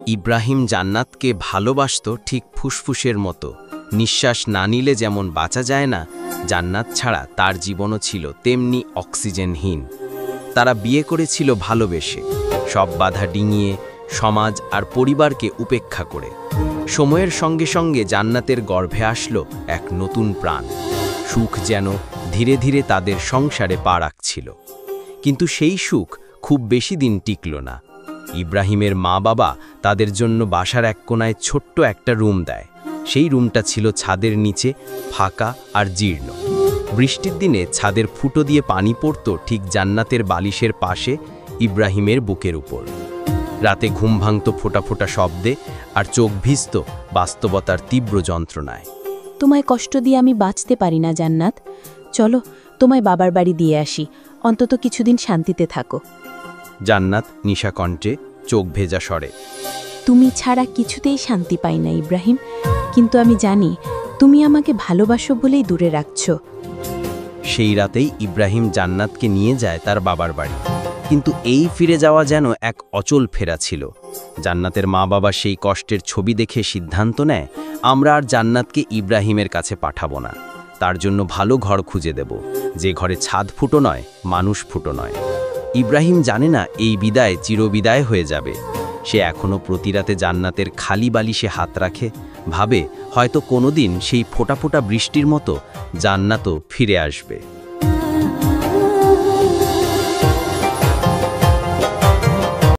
ইব্রাহিম জান্নাতকে ভালোবাসত ঠিক ফুসফুসের মতো। নিঃশ্বাস না নিলে যেমন বাঁচা যায় না, জান্নাত ছাড়া তার জীবনও ছিল তেমনি অক্সিজেনহীন। তারা বিয়ে করেছিল ভালোবেসে, সব বাধা ডিঙিয়ে, সমাজ আর পরিবারকে উপেক্ষা করে। সময়ের সঙ্গে সঙ্গে জান্নাতের গর্ভে আসলো এক নতুন প্রাণ। সুখ যেন ধীরে ধীরে তাদের সংসারে পা রাখছিল। কিন্তু সেই সুখ খুব বেশি দিন টিকল না। ইব্রাহিমের মা বাবা তাদের জন্য বাসার এক কোনায় ছোট্ট একটা রুম দেয়। সেই রুমটা ছিল ছাদের নিচে, ফাঁকা আর জীর্ণ। বৃষ্টির দিনে ছাদের ফুটো দিয়ে পানি পড়ত ঠিক জান্নাতের বালিশের পাশে, ইব্রাহিমের বুকের উপর। রাতে ঘুম ভাঙত ফোঁটা ফোঁটা শব্দে, আর চোখ ভিজত বাস্তবতার তীব্র যন্ত্রণায়। তোমায় কষ্ট দিয়ে আমি বাঁচতে পারি না জান্নাত, চলো তোমায় বাবার বাড়ি দিয়ে আসি, অন্তত কিছুদিন শান্তিতে থাকো। জান্নাত নিশাকণ্ঠে, চোখ ভেজা স্বরে। তুমি ছাড়া কিছুতেই শান্তি পাই না ইব্রাহিম, কিন্তু আমি জানি তুমি আমাকে ভালোবাসো বলেই দূরে রাখছো। সেই রাতেই ইব্রাহিম জান্নাতকে নিয়ে যায় তার বাবার বাড়ি। কিন্তু এই ফিরে যাওয়া যেন এক অচল ফেরা ছিল। জান্নাতের মা বাবা সেই কষ্টের ছবি দেখে সিদ্ধান্ত নেয়, আমরা আর জান্নাতকে ইব্রাহিমের কাছে পাঠাবো না। তার জন্য ভালো ঘর খুঁজে দেব, যে ঘরে ছাদ ফুটো নয়, মানুষ ফুটো নয়। ইব্রাহিম জানে না এই বিদায় চিরবিদায় হয়ে যাবে। সে এখনও প্রতি রাতে জান্নাতের খালি বালিশে হাত রাখে, ভাবে হয়তো কোনোদিন সেই ফোঁটা ফোঁটা বৃষ্টির মতো জান্নাতও ফিরে আসবে।